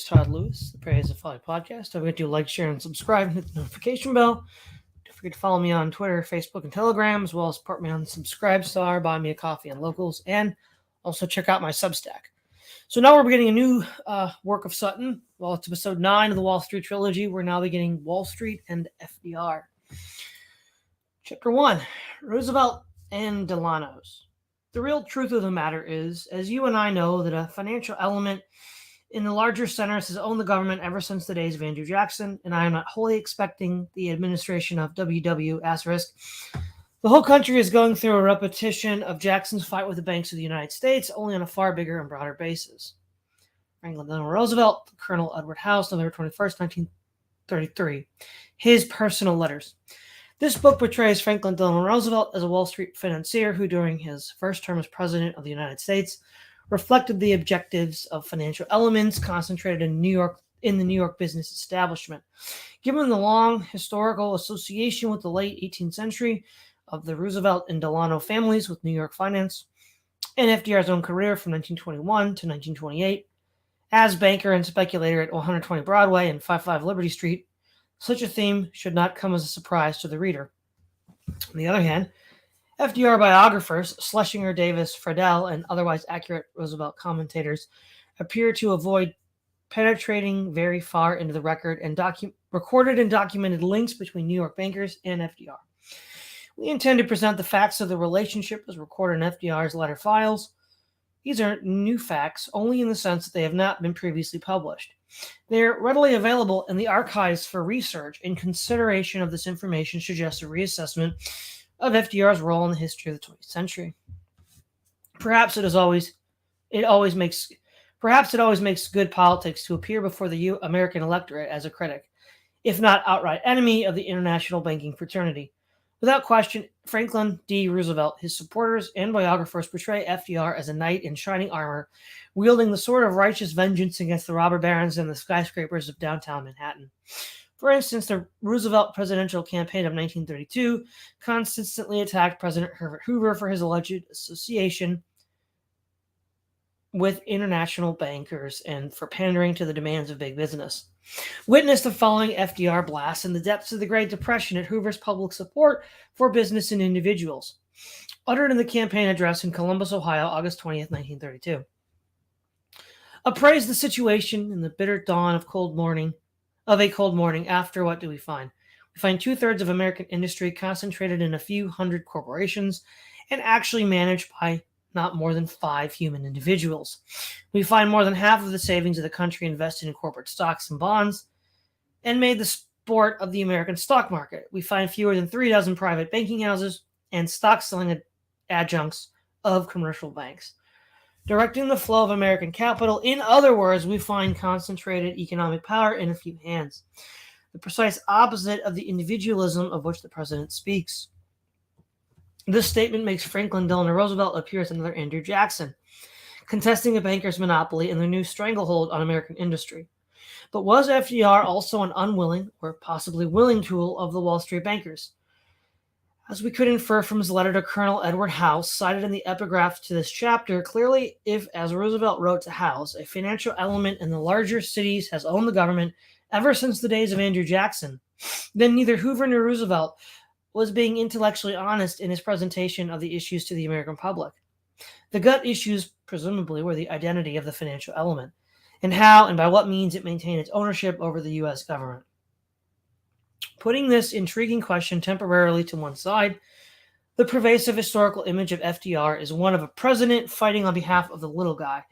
Todd Lewis, the Praise of Folly podcast. Don't forget to like, share, and subscribe and hit the notification bell. Don't forget to follow me on Twitter, Facebook, and Telegram, as well as support me on Subscribestar, buy me a coffee on Locals, and also check out my Substack. So now we're beginning a new work of Sutton. Well, it's episode 9 of the Wall Street Trilogy. We're now beginning Wall Street and FDR. Chapter 1, Roosevelt and Delano's. The real truth of the matter is, as you and I know, that a financial element in the larger centers has owned the government ever since the days of Andrew Jackson, and I am not wholly expecting the administration of WW asterisk. The whole country is going through a repetition of Jackson's fight with the banks of the United States, only on a far bigger and broader basis. Franklin Delano Roosevelt, Colonel Edward House, November 21st, 1933. His personal letters. This book portrays Franklin Delano Roosevelt as a Wall Street financier who, during his first term as President of the United States, reflected the objectives of financial elements concentrated in the New York business establishment. Given the long historical association with the late 18th century of the Roosevelt and Delano families with New York finance, and FDR's own career from 1921 to 1928, as banker and speculator at 120 Broadway and 55 Liberty Street, such a theme should not come as a surprise to the reader. On the other hand, FDR biographers Schlesinger, Davis, Friedel, and otherwise accurate Roosevelt commentators appear to avoid penetrating very far into the record and recorded and documented links between New York bankers and FDR. We intend to present the facts of the relationship as recorded in FDR's letter files. These are new facts only in the sense that they have not been previously published. They are readily available in the archives for research, and consideration of this information suggests a reassessment of FDR's role in the history of the 20th century. Perhaps it always makes good politics to appear before the American electorate as a critic, if not outright enemy of the international banking fraternity. Without question, Franklin D. Roosevelt, his supporters, and biographers portray FDR as a knight in shining armor, wielding the sword of righteous vengeance against the robber barons and the skyscrapers of downtown Manhattan. For instance, the Roosevelt presidential campaign of 1932 consistently attacked President Herbert Hoover for his alleged association with international bankers and for pandering to the demands of big business. Witness the following FDR blast in the depths of the Great Depression at Hoover's public support for business and individuals, uttered in the campaign address in Columbus, Ohio, August 20th, 1932. Appraise the situation in the bitter dawn of a cold morning. After what do we find? We find 2/3 of American industry concentrated in a few hundred corporations and actually managed by not more than 5 human individuals. We find more than half of the savings of the country invested in corporate stocks and bonds and made the sport of the American stock market. We find fewer than 3 dozen private banking houses and stock selling adjuncts of commercial banks, directing the flow of American capital. In other words, we find concentrated economic power in a few hands, the precise opposite of the individualism of which the president speaks. This statement makes Franklin Delano Roosevelt appear as another Andrew Jackson, contesting a banker's monopoly and their new stranglehold on American industry. But was FDR also an unwilling or possibly willing tool of the Wall Street bankers? As we could infer from his letter to Colonel Edward House, cited in the epigraph to this chapter, clearly, if, as Roosevelt wrote to House, a financial element in the larger cities has owned the government ever since the days of Andrew Jackson, then neither Hoover nor Roosevelt was being intellectually honest in his presentation of the issues to the American public. The gut issues, presumably, were the identity of the financial element, and how and by what means it maintained its ownership over the U.S. government. Putting this intriguing question temporarily to one side, the pervasive historical image of FDR is one of a president fighting on behalf of the little guy,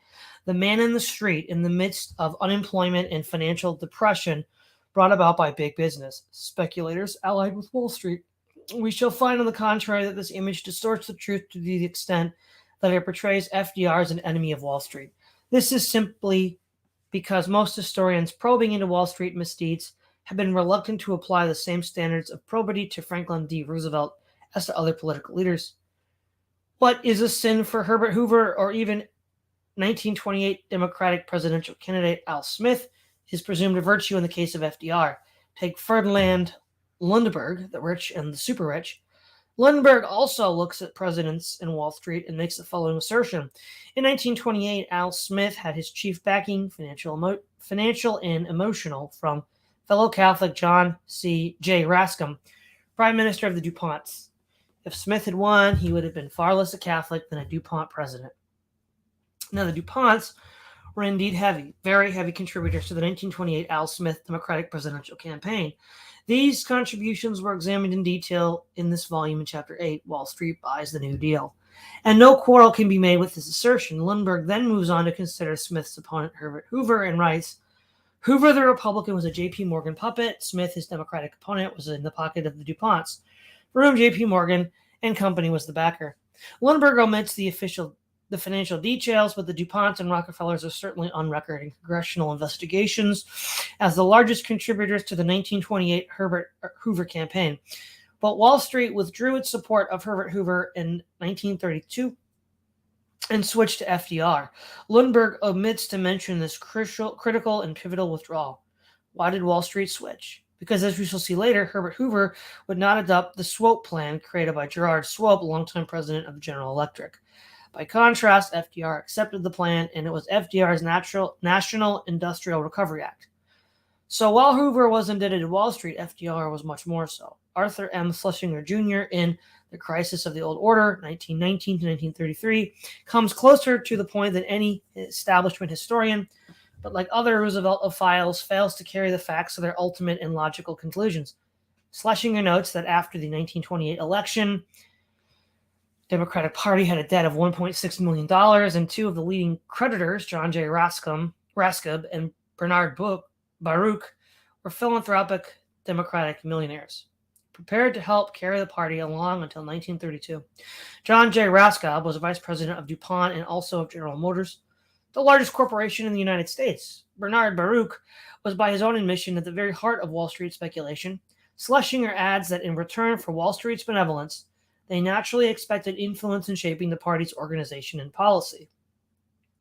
the man in the street in the midst of unemployment and financial depression brought about by big business, speculators allied with Wall Street. We shall find, on the contrary, that this image distorts the truth to the extent that it portrays FDR as an enemy of Wall Street. This is simply because most historians probing into Wall Street misdeeds have been reluctant to apply the same standards of probity to Franklin D. Roosevelt as to other political leaders. What is a sin for Herbert Hoover or even 1928 Democratic presidential candidate Al Smith is presumed a virtue in the case of FDR. Take Ferdinand Lundberg, the rich and the super rich, Lindbergh also looks at presidents in Wall Street and makes the following assertion. In 1928, Al Smith had his chief backing, financial and emotional, from fellow Catholic John C. J. Rascom, Prime Minister of the DuPonts. If Smith had won, he would have been far less a Catholic than a DuPont president. Now, the DuPonts were indeed very heavy contributors to the 1928 Al Smith Democratic presidential campaign. These contributions were examined in detail in this volume in Chapter 8, Wall Street Buys the New Deal. And no quarrel can be made with this assertion. Lindbergh then moves on to consider Smith's opponent, Herbert Hoover, and writes, Hoover, the Republican, was a J.P. Morgan puppet. Smith, his Democratic opponent, was in the pocket of the DuPonts, for whom J.P. Morgan and Company was the backer. Lindbergh omits the financial details, but the DuPonts and Rockefellers are certainly on record in congressional investigations as the largest contributors to the 1928 Herbert Hoover campaign. But Wall Street withdrew its support of Herbert Hoover in 1932 and switched to FDR. Lindbergh omits to mention this critical and pivotal withdrawal. Why did Wall Street switch? Because, as we shall see later, Herbert Hoover would not adopt the Swope plan created by Gerard Swope, longtime president of General Electric. By contrast, FDR accepted the plan, and it was FDR's National Industrial Recovery Act. So while Hoover was indebted to Wall Street, FDR was much more so. Arthur M. Schlesinger Jr. in The Crisis of the Old Order, 1919 to 1933, comes closer to the point than any establishment historian, but like other Rooseveltophiles, fails to carry the facts to their ultimate and logical conclusions. Schlesinger notes that after the 1928 election, Democratic Party had a debt of $1.6 million, and two of the leading creditors, John J. Rascom and Bernard Baruch, were philanthropic Democratic millionaires, prepared to help carry the party along until 1932. John J. Rascom was vice president of DuPont and also of General Motors, the largest corporation in the United States. Bernard Baruch was, by his own admission, at the very heart of Wall Street speculation. Schlesinger adds that in return for Wall Street's benevolence, they naturally expected influence in shaping the party's organization and policy.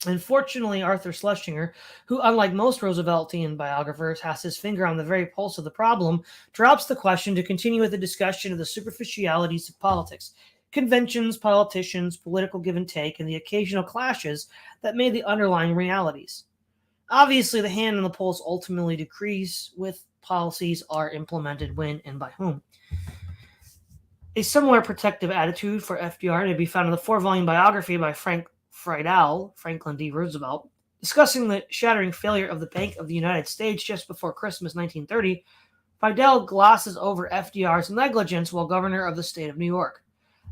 Unfortunately, Arthur Schlesinger, who, unlike most Rooseveltian biographers, has his finger on the very pulse of the problem, drops the question to continue with the discussion of the superficialities of politics, conventions, politicians, political give and take, and the occasional clashes that made the underlying realities. Obviously, the hand on the pulse ultimately decrees with policies are implemented when and by whom. A similar protective attitude for FDR may be found in the 4-volume biography by Frank Friedel, Franklin D. Roosevelt. Discussing the shattering failure of the Bank of the United States just before Christmas 1930, Friedel glosses over FDR's negligence while governor of the state of New York.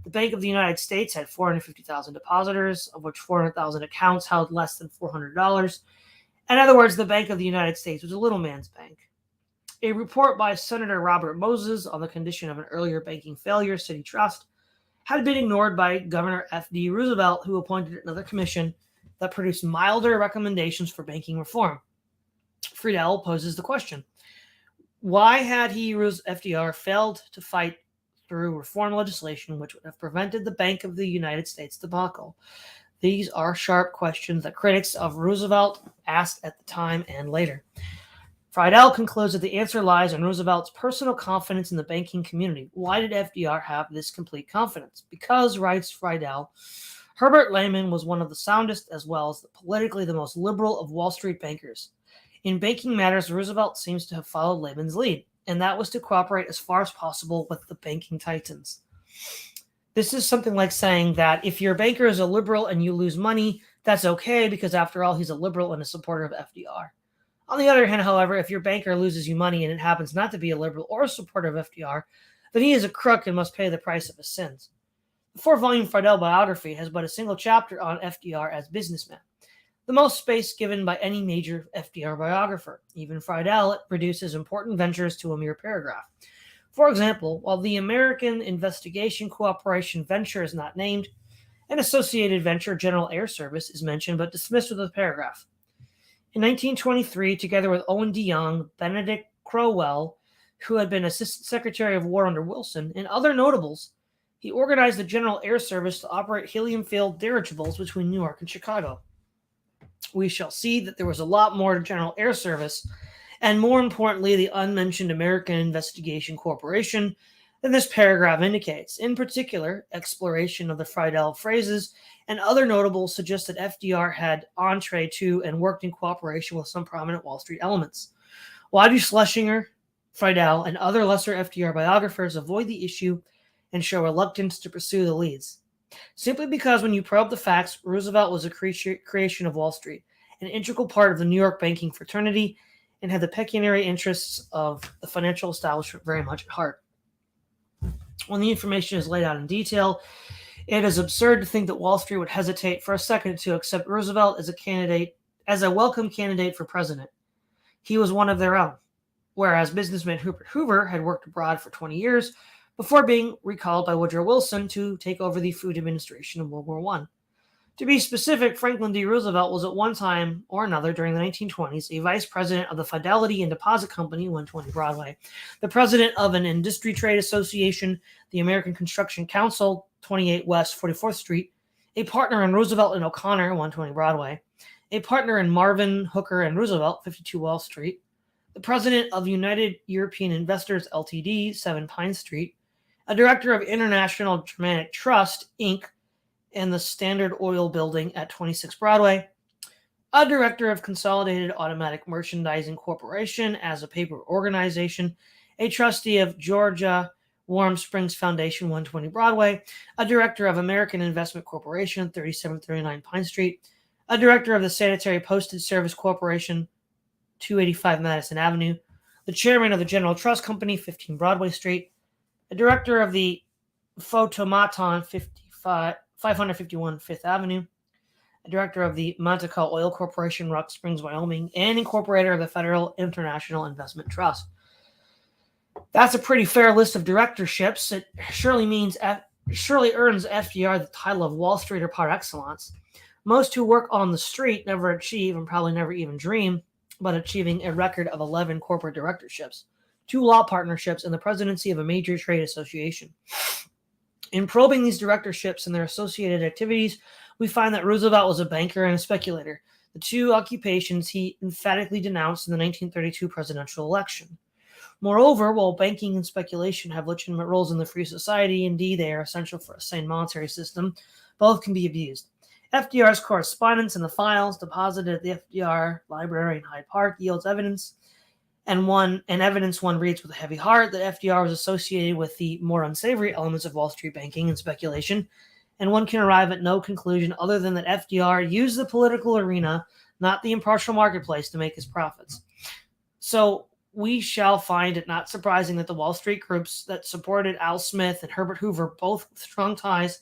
The Bank of the United States had 450,000 depositors, of which 400,000 accounts held less than $400. In other words, the Bank of the United States was a little man's bank. A report by Senator Robert Moses on the condition of an earlier banking failure, City Trust, had been ignored by Governor F.D. Roosevelt, who appointed another commission that produced milder recommendations for banking reform. Friedel poses the question, why had FDR failed to fight through reform legislation which would have prevented the Bank of the United States debacle? These are sharp questions that critics of Roosevelt asked at the time and later. Friedel concludes that the answer lies in Roosevelt's personal confidence in the banking community. Why did FDR have this complete confidence? Because, writes Friedel, Herbert Lehman was one of the soundest as well as politically the most liberal of Wall Street bankers. In banking matters, Roosevelt seems to have followed Lehman's lead, and that was to cooperate as far as possible with the banking titans. This is something like saying that if your banker is a liberal and you lose money, that's okay because, after all, he's a liberal and a supporter of FDR. On the other hand, however, if your banker loses you money and it happens not to be a liberal or a supporter of FDR, then he is a crook and must pay the price of his sins. The 4-volume Friedel biography has but a single chapter on FDR as businessman, the most space given by any major FDR biographer. Even Friedel reduces important ventures to a mere paragraph. For example, while the American Investigation Cooperation venture is not named, an associated venture, General Air Service, is mentioned but dismissed with a paragraph. In 1923, together with Owen D. Young, Benedict Crowell, who had been Assistant Secretary of War under Wilson, and other notables, he organized the General Air Service to operate helium-filled dirigibles between New York and Chicago. We shall see that there was a lot more to General Air Service, and more importantly, the unmentioned American Investigation Corporation, than this paragraph indicates. In particular, exploration of the Friedel phrases and other notables suggest that FDR had entree to and worked in cooperation with some prominent Wall Street elements. Why do Schlesinger, Friedel, and other lesser FDR biographers avoid the issue and show reluctance to pursue the leads? Simply because when you probe the facts, Roosevelt was a creation of Wall Street, an integral part of the New York banking fraternity, and had the pecuniary interests of the financial establishment very much at heart. When the information is laid out in detail, it is absurd to think that Wall Street would hesitate for a second to accept Roosevelt as a welcome candidate for president. He was one of their own, whereas businessman Herbert Hoover had worked abroad for 20 years before being recalled by Woodrow Wilson to take over the Food Administration in World War I. To be specific, Franklin D. Roosevelt was at one time or another during the 1920s a vice president of the Fidelity and Deposit Company, 120 Broadway, the president of an industry trade association, the American Construction Council, 28 West 44th Street, a partner in Roosevelt and O'Connor, 120 Broadway, a partner in Marvin, Hooker, and Roosevelt, 52 Wall Street, the president of United European Investors Ltd., 7 Pine Street, a director of International Germanic Trust, Inc., in the Standard Oil Building at 26 Broadway, a director of Consolidated Automatic Merchandising Corporation as a paper organization, a trustee of Georgia Warm Springs Foundation, 120 Broadway, a director of American Investment Corporation, 3739 Pine Street, a director of the Sanitary Postage Service Corporation, 285 Madison Avenue, the chairman of the General Trust Company, 15 Broadway Street, a director of the Photomaton, 551 Fifth Avenue, a director of the Monteco Oil Corporation, Rock Springs, Wyoming, and incorporator of the Federal International Investment Trust. That's a pretty fair list of directorships. It surely earns FDR the title of Wall Streeter par excellence. Most who work on the street never achieve, and probably never even dream, about achieving a record of 11 corporate directorships, 2 law partnerships, and the presidency of a major trade association. In probing these directorships and their associated activities, we find that Roosevelt was a banker and a speculator, the 2 occupations he emphatically denounced in the 1932 presidential election. Moreover, while banking and speculation have legitimate roles in the free society, indeed they are essential for a sane monetary system, both can be abused. FDR's correspondence in the files deposited at the FDR Library in Hyde Park yields evidence, and evidence one reads with a heavy heart, that FDR was associated with the more unsavory elements of Wall Street banking and speculation, and one can arrive at no conclusion other than that FDR used the political arena, not the impartial marketplace, to make his profits. So we shall find it not surprising that the Wall Street groups that supported Al Smith and Herbert Hoover, both with strong ties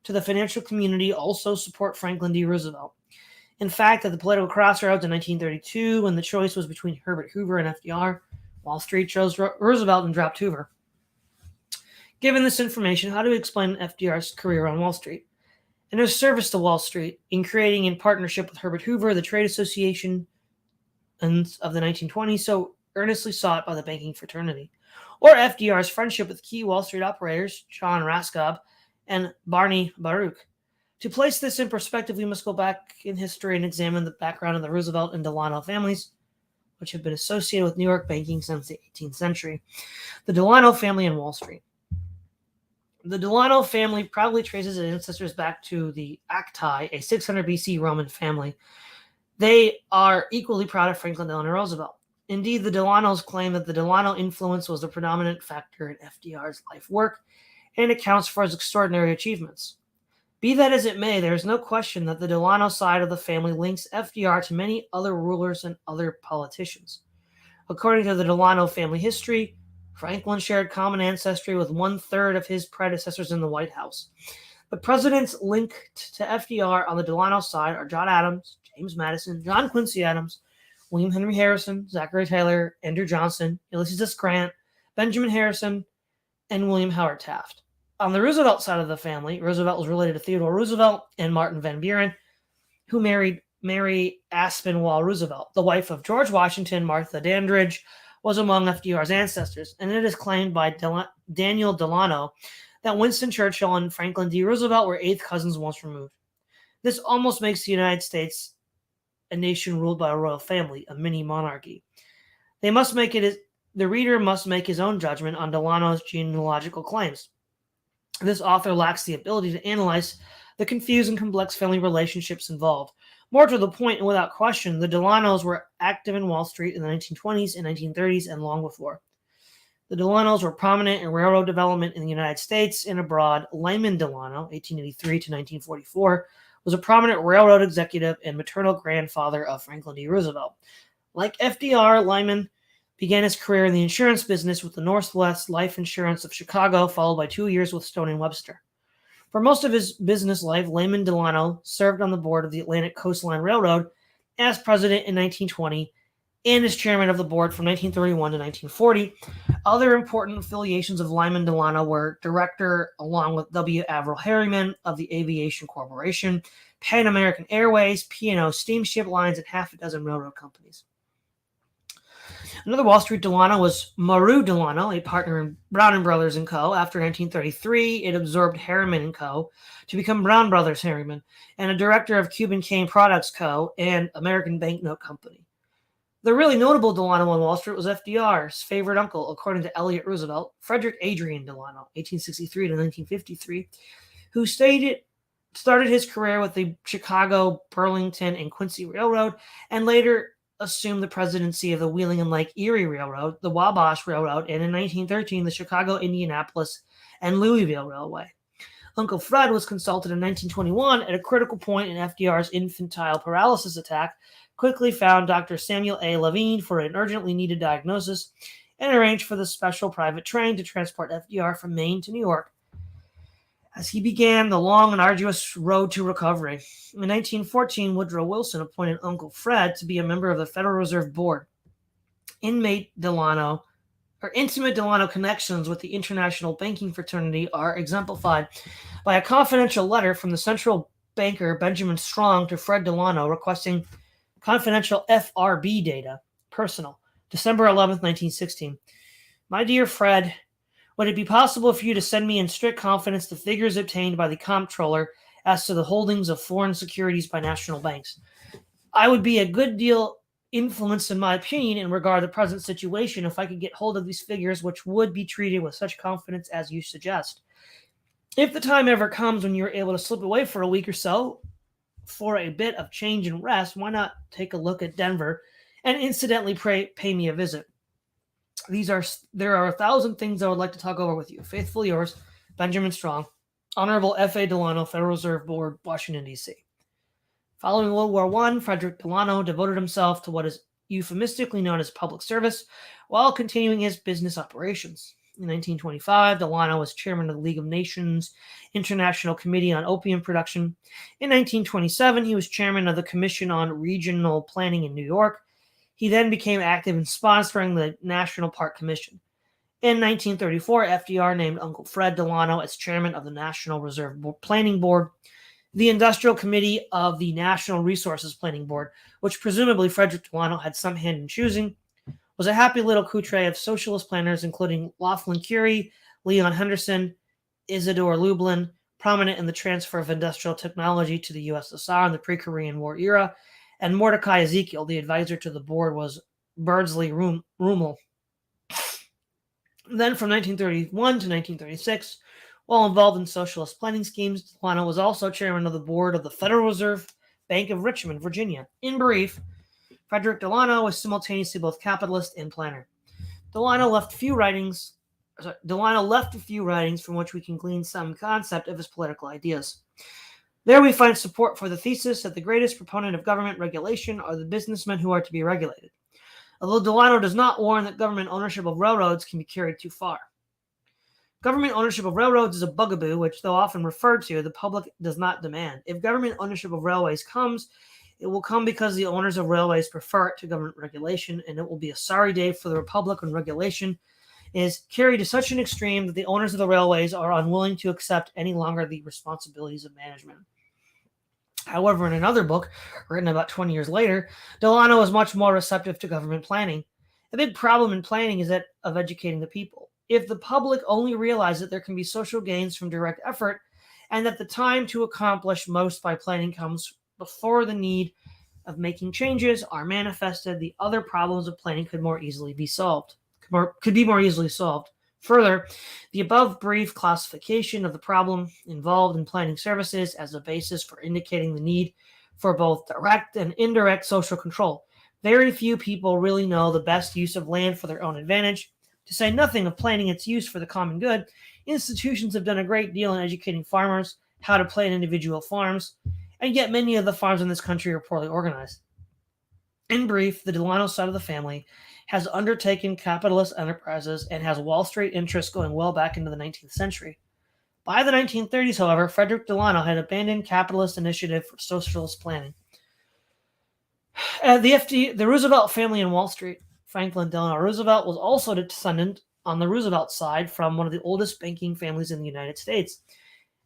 to the financial community, also support Franklin D. Roosevelt. In fact, at the political crossroads in 1932, when the choice was between Herbert Hoover and FDR, Wall Street chose Roosevelt and dropped Hoover. Given this information, how do we explain FDR's career on Wall Street? And his service to Wall Street in creating, in partnership with Herbert Hoover, the trade association of the 1920s, so earnestly sought by the banking fraternity, or FDR's friendship with key Wall Street operators, John Raskob and Barney Baruch. To place this in perspective, we must go back in history and examine the background of the Roosevelt and Delano families, which have been associated with New York banking since the 18th century. The Delano family and Wall Street. The Delano family probably traces its ancestors back to the Acti, a 600 BC Roman family. They are equally proud of Franklin Delano Roosevelt. Indeed, the Delanos claim that the Delano influence was the predominant factor in FDR's life work and accounts for his extraordinary achievements. Be that as it may, there is no question that the Delano side of the family links FDR to many other rulers and other politicians. According to the Delano family history, Franklin shared common ancestry with 1/3 of his predecessors in the White House. The presidents linked to FDR on the Delano side are John Adams, James Madison, John Quincy Adams, William Henry Harrison, Zachary Taylor, Andrew Johnson, Ulysses S. Grant, Benjamin Harrison, and William Howard Taft. On the Roosevelt side of the family, Roosevelt was related to Theodore Roosevelt and Martin Van Buren, who married Mary Aspinwall Roosevelt. The wife of George Washington, Martha Dandridge, was among FDR's ancestors, and it is claimed by Daniel Delano that Winston Churchill and Franklin D. Roosevelt were 8th cousins once removed. This almost makes the United States a nation ruled by a royal family, a mini monarchy. They must make it the reader must make his own judgment on Delano's genealogical claims. This author lacks the ability to analyze the confused and complex family relationships involved. More to the point, and without question, the Delanos were active in Wall Street in the 1920s and 1930s and long before. The Delanos were prominent in railroad development in the United States and abroad. Lyman Delano, 1883 to 1944, was a prominent railroad executive and maternal grandfather of Franklin D. Roosevelt. Like FDR, Lyman began his career in the insurance business with the Northwest Life Insurance of Chicago, followed by 2 years with Stone & Webster. For most of his business life, Lyman Delano served on the board of the Atlantic Coastline Railroad as president in 1920 and as chairman of the board from 1931 to 1940. Other important affiliations of Lyman Delano were director, along with W. Averell Harriman of the Aviation Corporation, Pan American Airways, P&O Steamship Lines, and half a dozen railroad companies. Another Wall Street Delano was Maru Delano, a partner in Brown & Brothers & Co. After 1933, it absorbed Harriman & Co. to become Brown Brothers Harriman, and a director of Cuban Cane Products Co. and American Banknote Company. The really notable Delano on Wall Street was FDR's favorite uncle, according to Elliott Roosevelt, Frederick Adrian Delano, 1863 to 1953, who started his career with the Chicago, Burlington, and Quincy Railroad, and later assumed the presidency of the Wheeling and Lake Erie Railroad, the Wabash Railroad, and in 1913, the Chicago, Indianapolis, and Louisville Railway. Uncle Fred was consulted in 1921 at a critical point in FDR's infantile paralysis attack, quickly found Dr. Samuel A. Levine for an urgently needed diagnosis, and arranged for the special private train to transport FDR from Maine to New York as he began the long and arduous road to recovery. In 1914, Woodrow Wilson appointed Uncle Fred to be a member of the Federal Reserve Board. Intimate Delano connections with the international banking fraternity are exemplified by a confidential letter from the central banker Benjamin Strong to Fred Delano requesting confidential FRB data, personal, December 11, 1916. My dear Fred, would it be possible for you to send me in strict confidence the figures obtained by the comptroller as to the holdings of foreign securities by national banks? I would be a good deal influenced, in my opinion, in regard to the present situation if I could get hold of these figures, which would be treated with such confidence as you suggest. If the time ever comes when you're able to slip away for a week or so for a bit of change and rest, why not take a look at Denver and incidentally pay me a visit? There are 1,000 things I would like to talk over with you. Faithfully yours, Benjamin Strong, Honorable F.A. Delano, Federal Reserve Board, Washington, D.C. Following World War I, Frederick Delano devoted himself to what is euphemistically known as public service while continuing his business operations. In 1925, Delano was chairman of the League of Nations International Committee on Opium Production. In 1927, he was chairman of the Commission on Regional Planning in New York. He then became active in sponsoring the National Park Commission. In 1934, FDR named Uncle Fred Delano as chairman of the National Reserve Planning Board, the Industrial Committee of the National Resources Planning Board, which presumably Frederick Delano had some hand in choosing, was a happy little coterie of socialist planners, including Laughlin Curie, Leon Henderson, Isidore Lublin, prominent in the transfer of industrial technology to the USSR in the pre-Korean War era, and Mordecai Ezekiel. The advisor to the board was Beardsley Rummel. Then from 1931 to 1936, while involved in socialist planning schemes, Delano was also chairman of the board of the Federal Reserve Bank of Richmond, Virginia. In brief, Frederick Delano was simultaneously both capitalist and planner. Delano left a few writings from which we can glean some concept of his political ideas. There we find support for the thesis that the greatest proponent of government regulation are the businessmen who are to be regulated, although Delano does not warn that government ownership of railroads can be carried too far. Government ownership of railroads is a bugaboo which, though often referred to, the public does not demand. If government ownership of railways comes, it will come because the owners of railways prefer it to government regulation, and it will be a sorry day for the republic when regulation is carried to such an extreme that the owners of the railways are unwilling to accept any longer the responsibilities of management. However, in another book, written about 20 years later, Delano was much more receptive to government planning. A big problem in planning is that of educating the people. If the public only realize that there can be social gains from direct effort, and that the time to accomplish most by planning comes before the need of making changes are manifested, the other problems of planning could more easily be solved. could be more easily solved. Further, the above brief classification of the problem involved in planning services as a basis for indicating the need for both direct and indirect social control. Very few people really know the best use of land for their own advantage. To say nothing of planning its use for the common good, institutions have done a great deal in educating farmers how to plan individual farms, and yet many of the farms in this country are poorly organized. In brief, the Delano side of the family has undertaken capitalist enterprises and has Wall Street interests going well back into the 19th century. By the 1930s, however, Frederick Delano had abandoned capitalist initiative for socialist planning. The Roosevelt family in Wall Street, Franklin Delano Roosevelt, was also a descendant on the Roosevelt side from one of the oldest banking families in the United States.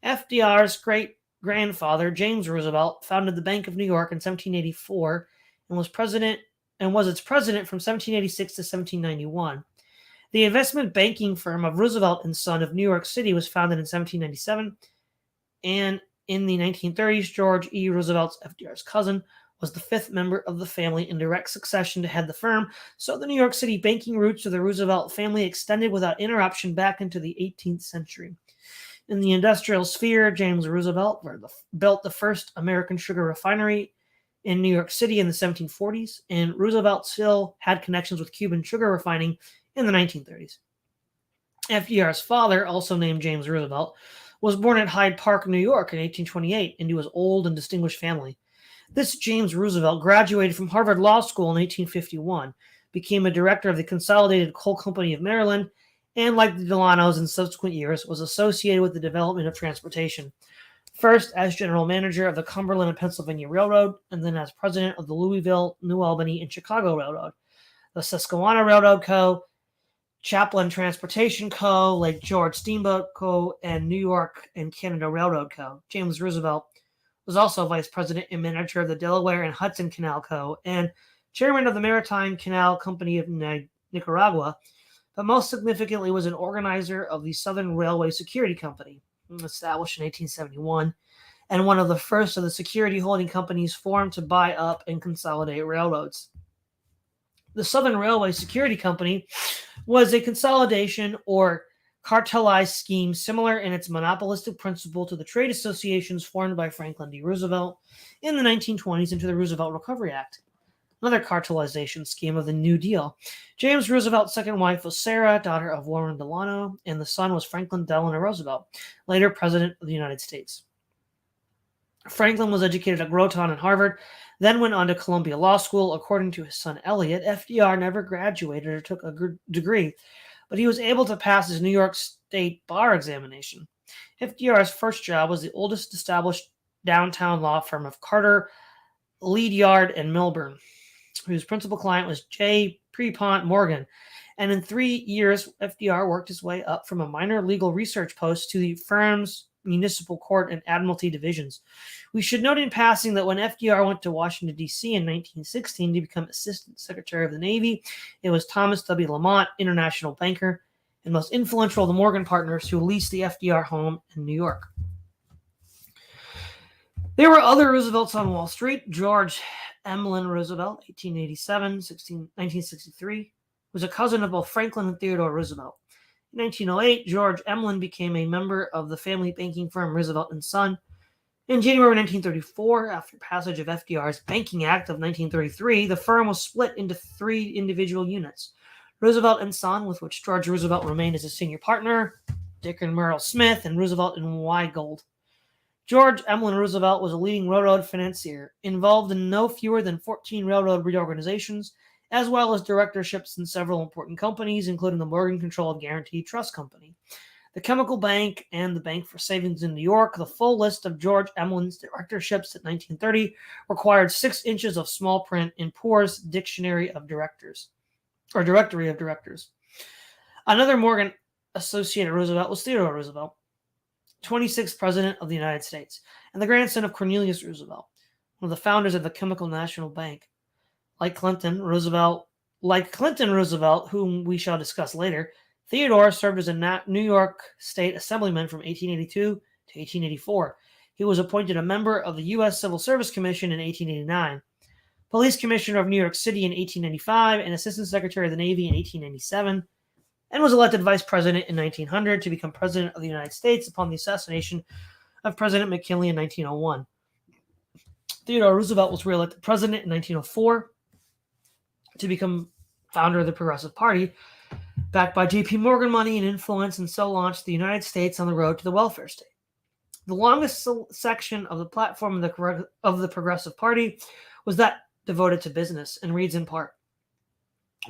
FDR's great-grandfather, James Roosevelt, founded the Bank of New York in 1784 and was its president from 1786 to 1791. The investment banking firm of Roosevelt and Son of New York City was founded in 1797, and in the 1930s, George E. Roosevelt's FDR's cousin was the fifth member of the family in direct succession to head the firm, so the New York City banking roots of the Roosevelt family extended without interruption back into the 18th century. In the industrial sphere, James Roosevelt built the first American sugar refinery in New York City in the 1740s, and Roosevelt still had connections with Cuban sugar refining in the 1930s. FDR's father, also named James Roosevelt, was born at Hyde Park, New York in 1828 into his old and distinguished family. This James Roosevelt graduated from Harvard Law School in 1851, became a director of the Consolidated Coal Company of Maryland, and like the Delanos in subsequent years, was associated with the development of transportation. First as general manager of the Cumberland and Pennsylvania Railroad, and then as president of the Louisville, New Albany, and Chicago Railroad, the Susquehanna Railroad Co., Chaplin Transportation Co., Lake George Steamboat Co., and New York and Canada Railroad Co. James Roosevelt was also vice president and manager of the Delaware and Hudson Canal Co., and chairman of the Maritime Canal Company of Nicaragua, but most significantly was an organizer of the Southern Railway Security Company, established in 1871, and one of the first of the security holding companies formed to buy up and consolidate railroads. The Southern Railway Security Company was a consolidation or cartelized scheme similar in its monopolistic principle to the trade associations formed by Franklin D. Roosevelt in the 1920s into the Roosevelt Recovery Act, another cartelization scheme of the New Deal. James Roosevelt's second wife was Sarah, daughter of Warren Delano, and the son was Franklin Delano Roosevelt, later President of the United States. Franklin was educated at Groton and Harvard, then went on to Columbia Law School. According to his son Elliot, FDR never graduated or took a degree, but he was able to pass his New York State bar examination. FDR's first job was the oldest established downtown law firm of Carter, Leadyard, and Milburn, whose principal client was J. Pierpont Morgan. And in 3 years, FDR worked his way up from a minor legal research post to the firm's municipal court and admiralty divisions. We should note in passing that when FDR went to Washington, D.C. in 1916 to become Assistant Secretary of the Navy, it was Thomas W. Lamont, international banker and most influential of the Morgan partners, who leased the FDR home in New York. There were other Roosevelts on Wall Street. George Emlyn Roosevelt, 1963, was a cousin of both Franklin and Theodore Roosevelt. In 1908, George Emlyn became a member of the family banking firm Roosevelt and Son. In January 1934, after passage of FDR's Banking Act of 1933, the firm was split into 3 individual units: Roosevelt and Son, with which George Roosevelt remained as a senior partner, Dick and Merle Smith, and Roosevelt and Weigold. George Emlyn Roosevelt was a leading railroad financier, involved in no fewer than 14 railroad reorganizations, as well as directorships in several important companies, including the Morgan-controlled Guaranty Trust Company, the Chemical Bank, and the Bank for Savings in New York. The full list of George Emlyn's directorships at 1930 required 6 inches of small print in Poor's Dictionary of Directors, or Directory of Directors. Another Morgan associated Roosevelt was Theodore Roosevelt, 26th President of the United States, and the grandson of Cornelius Roosevelt, one of the founders of the Chemical National Bank. Like Clinton Roosevelt, whom we shall discuss later, Theodore served as a New York State Assemblyman from 1882 to 1884. He was appointed a member of the U.S. Civil Service Commission in 1889, Police Commissioner of New York City in 1895, and Assistant Secretary of the Navy in 1897. and was elected vice president in 1900 to become president of the United States upon the assassination of President McKinley in 1901. Theodore Roosevelt was reelected president in 1904 to become founder of the Progressive Party, backed by J.P. Morgan money and influence, and so launched the United States on the road to the welfare state. The longest section of the platform of the Progressive Party was that devoted to business, and reads in part,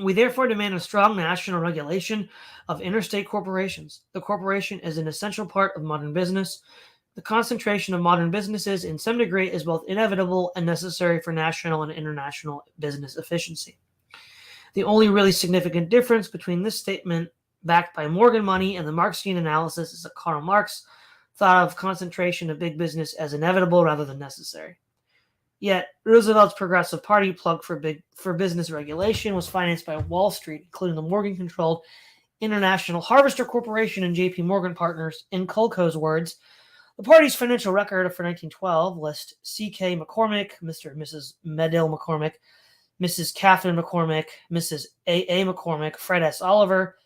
"We therefore demand a strong national regulation of interstate corporations. The corporation is an essential part of modern business. The concentration of modern businesses in some degree is both inevitable and necessary for national and international business efficiency. The only really significant difference between this statement, backed by Morgan money, and the Marxian analysis is that Karl Marx thought of concentration of big business as inevitable rather than necessary. Yet, Roosevelt's Progressive Party plug for business regulation was financed by Wall Street, including the Morgan-controlled International Harvester Corporation and J.P. Morgan Partners. In Colco's words, the party's financial record for 1912 lists C.K. McCormick, Mr. and Mrs. Medill McCormick, Mrs. Catherine McCormick, Mrs. A.A. McCormick, Fred S. Oliver,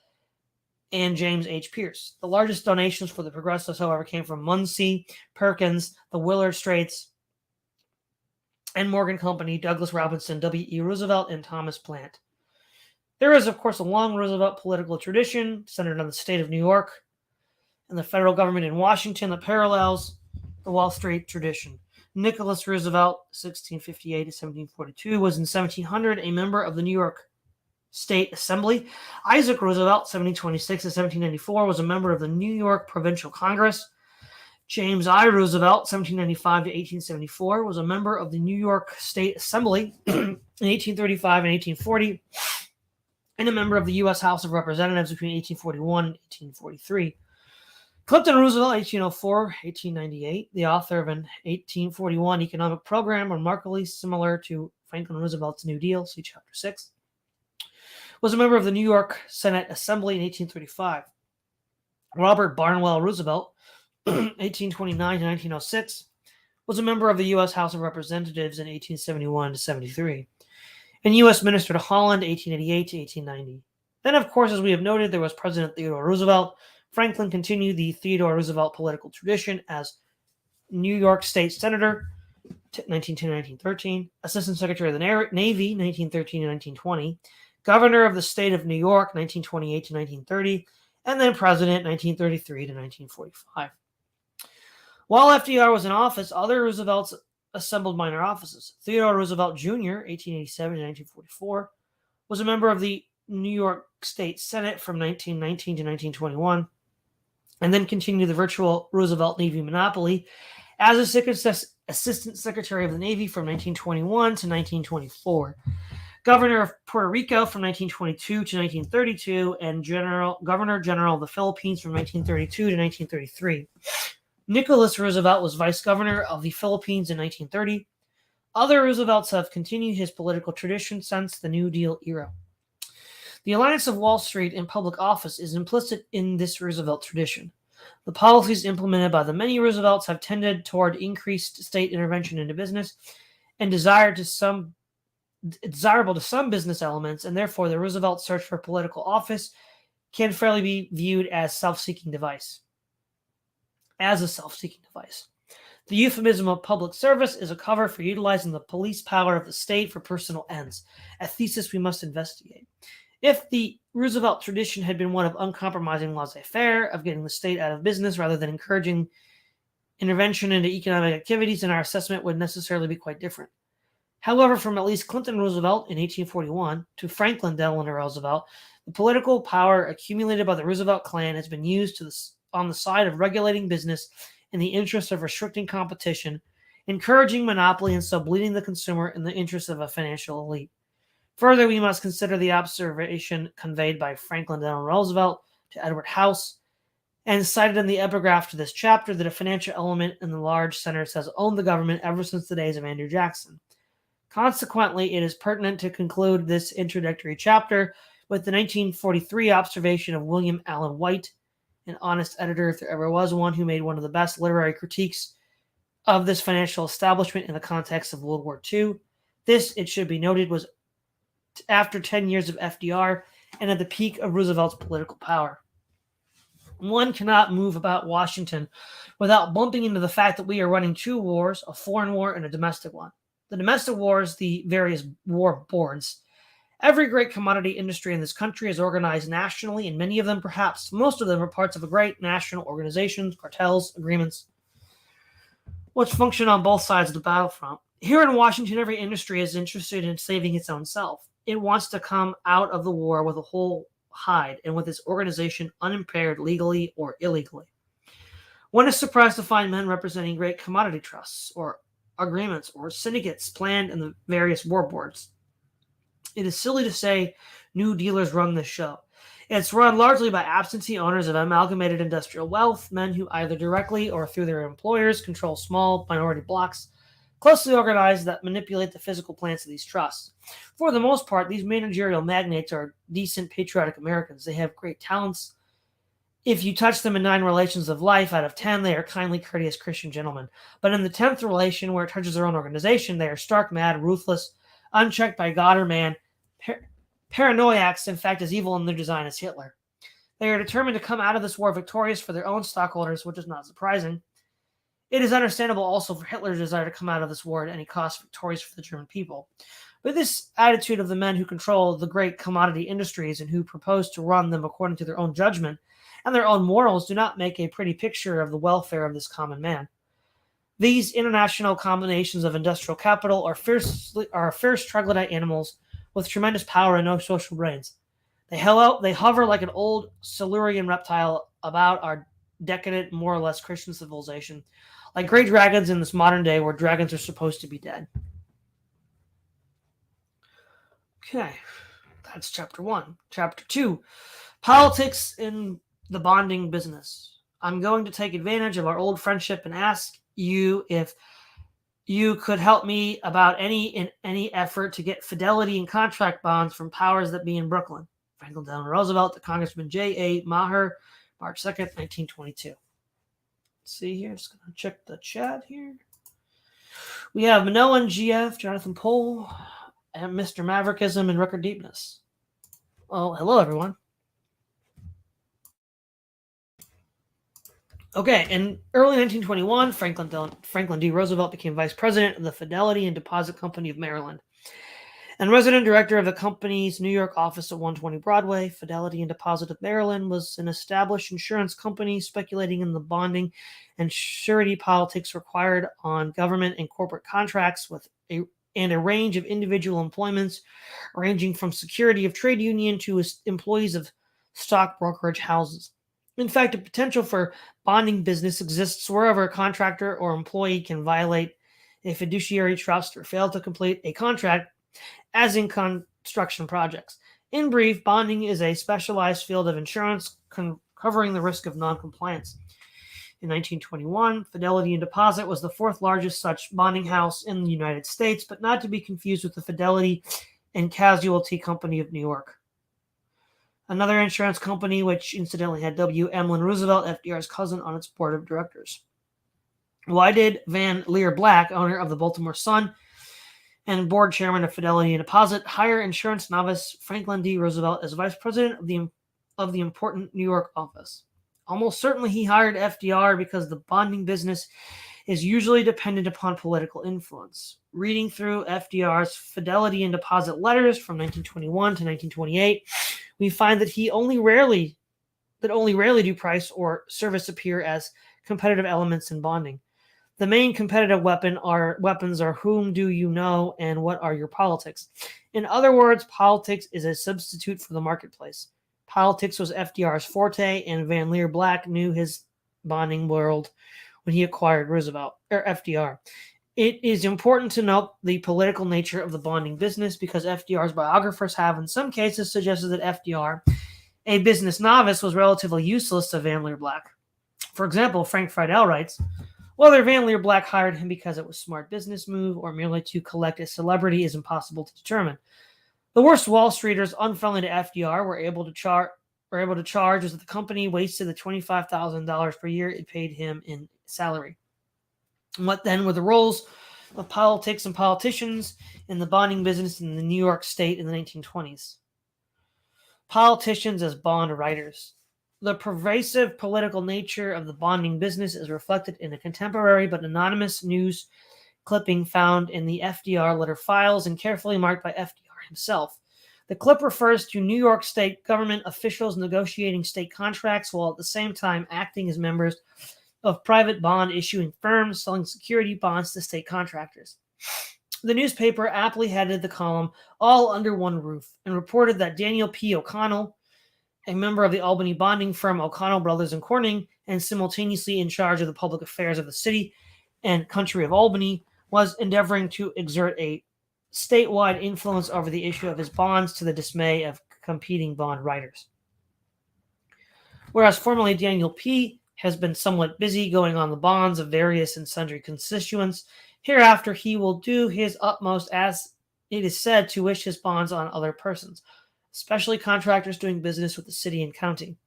and James H. Pierce. The largest donations for the Progressives, however, came from Munsey, Perkins, the Willard Straits, and Morgan Company, Douglas Robinson, W.E. Roosevelt, and Thomas Plant. There is, of course, a long Roosevelt political tradition centered on the state of New York and the federal government in Washington that parallels the Wall Street tradition. Nicholas Roosevelt, 1658 to 1742, was in 1700 a member of the New York State Assembly. Isaac Roosevelt, 1726 to 1794, was a member of the New York Provincial Congress. James I. Roosevelt, 1795 to 1874, was a member of the New York State Assembly in 1835 and 1840, and a member of the U.S. House of Representatives between 1841 and 1843. Clinton Roosevelt, 1804-1898, the author of an 1841 economic program remarkably similar to Franklin Roosevelt's New Deal, see Chapter 6, was a member of the New York Senate Assembly in 1835. Robert Barnwell Roosevelt, 1829 to 1906, was a member of the U.S. House of Representatives in 1871 to 73, and U.S. Minister to Holland, 1888 to 1890. Then, of course, as we have noted, there was President Theodore Roosevelt. Franklin continued the Theodore Roosevelt political tradition as New York State Senator, 1910-1913, Assistant Secretary of the Navy, 1913 to 1920, Governor of the State of New York, 1928 to 1930, and then President, 1933 to 1945. While FDR was in office, other Roosevelts assembled minor offices. Theodore Roosevelt Jr., 1887 to 1944, was a member of the New York State Senate from 1919 to 1921, and then continued the virtual Roosevelt Navy monopoly as Assistant Secretary of the Navy from 1921 to 1924, Governor of Puerto Rico from 1922 to 1932, and Governor General of the Philippines from 1932 to 1933. Nicholas Roosevelt was Vice Governor of the Philippines in 1930. Other Roosevelts have continued his political tradition since the New Deal era. The alliance of Wall Street and public office is implicit in this Roosevelt tradition. The policies implemented by the many Roosevelts have tended toward increased state intervention into business and desirable to some business elements, and therefore the Roosevelt search for political office can fairly be viewed as a self-seeking device. The euphemism of public service is a cover for utilizing the police power of the state for personal ends, a thesis we must investigate. If the Roosevelt tradition had been one of uncompromising laissez-faire, of getting the state out of business rather than encouraging intervention into economic activities, then our assessment would necessarily be quite different. However, from at least Clinton Roosevelt in 1841 to Franklin Delano Roosevelt, the political power accumulated by the Roosevelt clan has been used on the side of regulating business in the interest of restricting competition, encouraging monopoly, and so bleeding the consumer in the interest of a financial elite. Further, we must consider the observation conveyed by Franklin Delano Roosevelt to Edward House and cited in the epigraph to this chapter that a financial element in the large centers has owned the government ever since the days of Andrew Jackson. Consequently, it is pertinent to conclude this introductory chapter with the 1943 observation of William Allen White, an honest editor, if there ever was one, who made one of the best literary critiques of this financial establishment in the context of World War II. This, it should be noted, was after 10 years of FDR and at the peak of Roosevelt's political power. One cannot move about Washington without bumping into the fact that we are running two wars, a foreign war and a domestic one. The domestic war is the various war boards. Every great commodity industry in this country is organized nationally, and many of them, perhaps most of them, are parts of a great national organizations, cartels, agreements, which function on both sides of the battlefront. Here in Washington, every industry is interested in saving its own self. It wants to come out of the war with a whole hide and with its organization unimpaired legally or illegally. One is surprised to find men representing great commodity trusts or agreements or syndicates planned in the various war boards. It is silly to say new dealers run this show. It's run largely by absentee owners of amalgamated industrial wealth, men who either directly or through their employers control small minority blocks, closely organized, that manipulate the physical plants of these trusts. For the most part, these managerial magnates are decent, patriotic Americans. They have great talents. If you touch them in 9 relations of life out of 10, they are kindly, courteous Christian gentlemen. But in the 10th relation, where it touches their own organization, they are stark mad, ruthless, unchecked by God or man, paranoiacs, in fact, as evil in their design as Hitler. They are determined to come out of this war victorious for their own stockholders, which is not surprising. It is understandable also for Hitler's desire to come out of this war at any cost victorious for the German people. But this attitude of the men who control the great commodity industries and who propose to run them according to their own judgment and their own morals do not make a pretty picture of the welfare of this common man. These international combinations of industrial capital are fierce troglodyte animals with tremendous power and no social brains. They hover like an old Silurian reptile about our decadent, more or less Christian civilization, like great dragons in this modern day where dragons are supposed to be dead. Okay, that's chapter 1. Chapter 2, politics in the bonding business. I'm going to take advantage of our old friendship and ask you if you could help me about any effort to get fidelity and contract bonds from powers that be in Brooklyn. Franklin Delano Roosevelt to Congressman J.A. Maher, March 2nd, 1922. Let's see here. Just going to check the chat here. We have Manoa and GF, Jonathan Pohl, and Mr. Maverickism and Record Deepness. Well, hello, everyone. Okay, in early 1921, Franklin D. Roosevelt became vice president of the Fidelity and Deposit Company of Maryland and resident director of the company's New York office at 120 Broadway. Fidelity and Deposit of Maryland was an established insurance company speculating in the bonding and surety politics required on government and corporate contracts with a range of individual employments ranging from security of trade union to employees of stock brokerage houses. In fact, the potential for bonding business exists wherever a contractor or employee can violate a fiduciary trust or fail to complete a contract, as in construction projects. In brief, bonding is a specialized field of insurance covering the risk of noncompliance. In 1921, Fidelity and Deposit was the 4th largest such bonding house in the United States, but not to be confused with the Fidelity and Casualty Company of New York, another insurance company which incidentally had W. Emlyn Roosevelt, FDR's cousin, on its board of directors. Why did Van Leer Black, owner of the Baltimore Sun and board chairman of Fidelity and Deposit, hire insurance novice Franklin D. Roosevelt as vice president of the important New York office? Almost certainly he hired FDR because the bonding business is usually dependent upon political influence. Reading through FDR's Fidelity and Deposit letters from 1921 to 1928, we find that only rarely do price or service appear as competitive elements in bonding. The main competitive weapons are whom do you know and what are your politics. In other words, politics is a substitute for the marketplace. Politics was FDR's forte, and Van Leer Black knew his bonding world when he acquired FDR. It is important to note the political nature of the bonding business because FDR's biographers have in some cases suggested that FDR, a business novice, was relatively useless to Van Leer Black. For example, Frank Friedel writes, whether Van Leer Black hired him because it was a smart business move or merely to collect a celebrity is impossible to determine. The worst Wall Streeters unfriendly to FDR were able to charge was that the company wasted the $25,000 per year it paid him in salary. And what then were the roles of politics and politicians in the bonding business in the New York State in the 1920s? politicians as bond writers. The pervasive political nature of the bonding business is reflected in a contemporary but anonymous news clipping found in the FDR letter files and carefully marked by FDR himself. The clip refers to New York State government officials negotiating state contracts while at the same time acting as members of private bond issuing firms selling security bonds to state contractors. The newspaper aptly headed the column "All Under One Roof" and reported that Daniel P. O'Connell, a member of the Albany bonding firm O'Connell Brothers and Corning, and simultaneously in charge of the public affairs of the city and country of Albany, was endeavoring to exert a statewide influence over the issue of his bonds to the dismay of competing bond writers. Whereas formerly Daniel P. has been somewhat busy going on the bonds of various and sundry constituents, hereafter he will do his utmost, as it is said, to wish his bonds on other persons, especially contractors doing business with the city and county.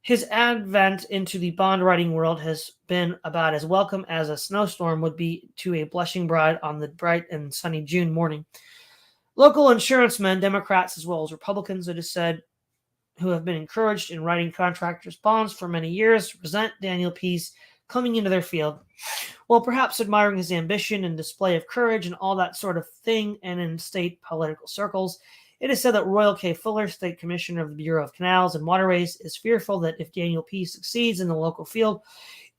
His advent into the bond writing world has been about as welcome as a snowstorm would be to a blushing bride on the bright and sunny June morning. Local insurance men, Democrats as well as Republicans, it is said, who have been encouraged in writing contractors' bonds for many years, resent Daniel P.'s coming into their field, while perhaps admiring his ambition and display of courage and all that sort of thing. And in state political circles, it is said that Royal K. Fuller, State Commissioner of the Bureau of Canals and Waterways, is fearful that if Daniel P. succeeds in the local field,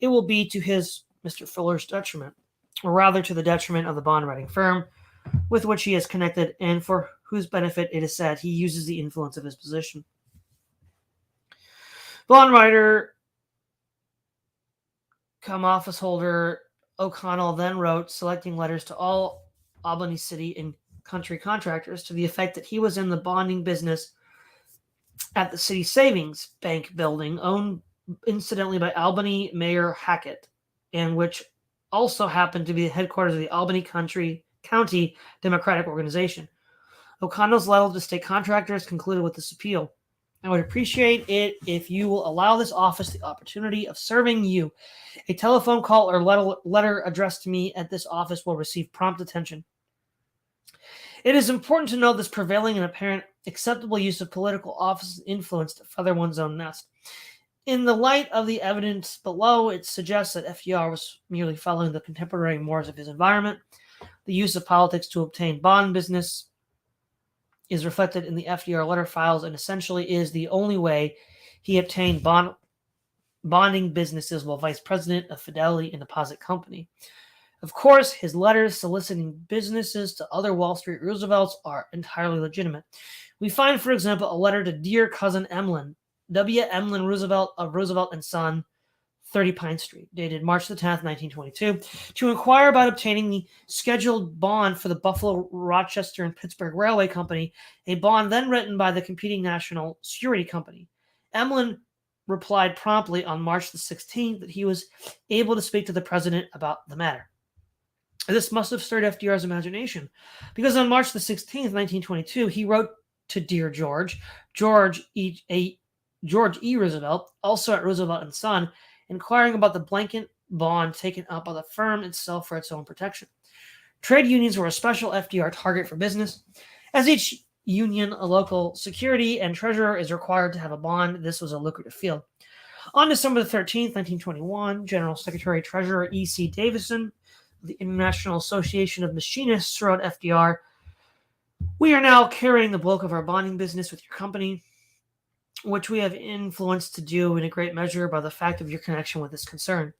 it will be to his, Mr. Fuller's, detriment, or rather to the detriment of the bond writing firm with which he is connected and for whose benefit it is said he uses the influence of his position. Bond writer cum office holder O'Connell then wrote selecting letters to all Albany city and country contractors to the effect that he was in the bonding business at the city savings bank building owned incidentally by Albany Mayor Hackett, and which also happened to be the headquarters of the Albany County Democratic Organization. O'Connell's letter to state contractors concluded with this appeal: I would appreciate it if you will allow this office the opportunity of serving you. A telephone call or letter addressed to me at this office will receive prompt attention. It is important to note this prevailing and apparent acceptable use of political office influence to feather one's own nest. In the light of the evidence below, it suggests that FDR was merely following the contemporary mores of his environment. The use of politics to obtain bond business is reflected in the FDR letter files and essentially is the only way he obtained bonding businesses while vice president of Fidelity and Deposit Company. Of course, his letters soliciting businesses to other Wall Street Roosevelts are entirely legitimate. We find, for example, a letter to dear cousin Emlyn, W. Emlyn Roosevelt of Roosevelt and Son, 30 Pine Street, dated March the 10th, 1922, to inquire about obtaining the scheduled bond for the Buffalo, Rochester, and Pittsburgh Railway Company, a bond then written by the competing National Security Company. Emlyn replied promptly on March the 16th that he was able to speak to the president about the matter. This must have stirred FDR's imagination, because on March the 16th, 1922, he wrote to dear George E. Roosevelt, also at Roosevelt and Son, inquiring about the blanket bond taken up by the firm itself for its own protection. Trade unions were a special FDR target for business. As each union, a local security and treasurer is required to have a bond, this was a lucrative field. On December 13th, 1921, General Secretary Treasurer E.C. Davison of the International Association of Machinists wrote FDR, we are now carrying the bulk of our bonding business with your company, which we have influenced to do in a great measure by the fact of your connection with this concern.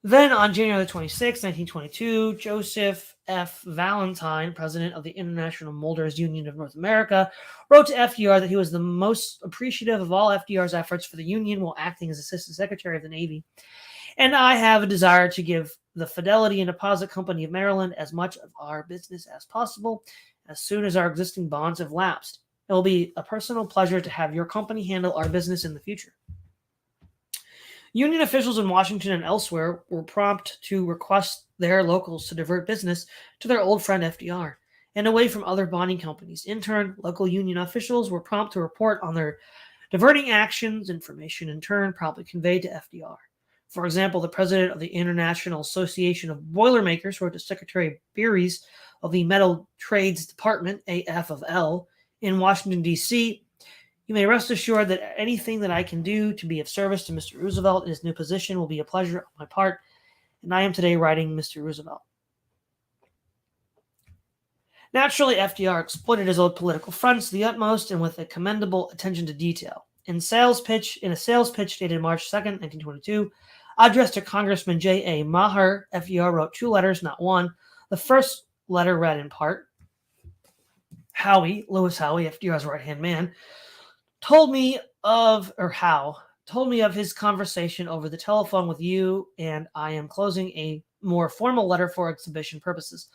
Then, on January 26, 1922, Joseph F. Valentine, president of the International Molders Union of North America, wrote to FDR that he was the most appreciative of all FDR's efforts for the union while acting as Assistant Secretary of the Navy. And I have a desire to give the Fidelity and Deposit Company of Maryland as much of our business as possible as soon as our existing bonds have lapsed. It will be a personal pleasure to have your company handle our business in the future. Union officials in Washington and elsewhere were prompt to request their locals to divert business to their old friend FDR and away from other bonding companies. In turn, local union officials were prompt to report on their diverting actions, information in turn promptly conveyed to FDR. For example, the president of the International Association of Boilermakers wrote to Secretary Beeries of the Metal Trades Department, AF of L, in Washington, D.C. You may rest assured that anything that I can do to be of service to Mr. Roosevelt in his new position will be a pleasure on my part, and I am today writing Mr. Roosevelt. Naturally, FDR exploited his old political fronts to the utmost and with a commendable attention to detail. In a sales pitch dated March 2nd, 1922, addressed to Congressman J.A. Maher, FDR wrote 2 letters, not one. The first letter read in part, Lewis Howe, FDR's right-hand man, told me of his conversation over the telephone with you, and I am closing a more formal letter for exhibition purposes.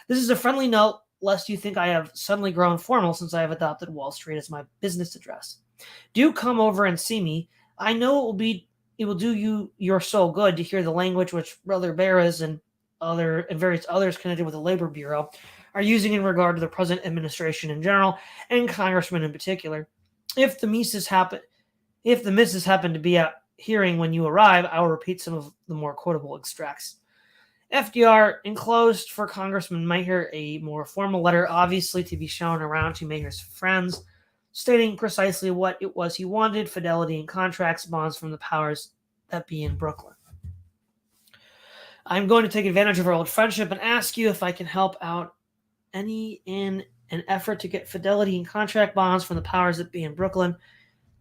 This is a friendly note, lest you think I have suddenly grown formal since I have adopted Wall Street as my business address. Do come over and see me. I know it will do you your soul good to hear the language which Brother Barras and various others connected with the Labor Bureau are using in regard to the present administration in general and congressmen in particular. If the missus happen to be at hearing when you arrive, I will repeat some of the more quotable extracts. FDR enclosed for Congressman Maher a more formal letter, obviously to be shown around to Maher's friends, stating precisely what it was he wanted: fidelity and contracts, bonds from the powers that be in Brooklyn. I'm going to take advantage of our old friendship and ask you if I can help out any in an effort to get fidelity and contract bonds from the powers that be in Brooklyn.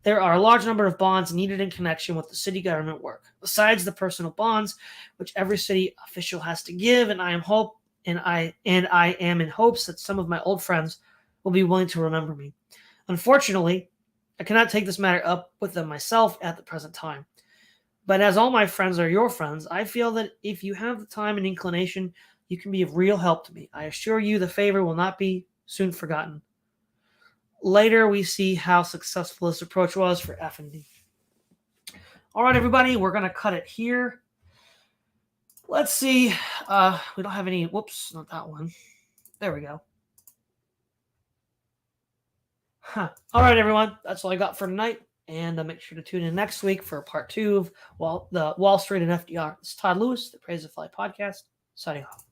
There are a large number of bonds needed in connection with the city government work, besides the personal bonds which every city official has to give, and I am in hopes that some of my old friends will be willing to remember me. Unfortunately, I cannot take this matter up with them myself at the present time. But as all my friends are your friends, I feel that if you have the time and inclination, you can be of real help to me. I assure you the favor will not be soon forgotten. Later, we see how successful this approach was for F&D. All right, everybody, we're going to cut it here. Let's see. We don't have any. Whoops, not that one. There we go. All right, everyone. That's all I got for tonight. And make sure to tune in next week for part 2 of the Wall Street and FDR. This is Todd Lewis, the Praise of Fly podcast, signing off.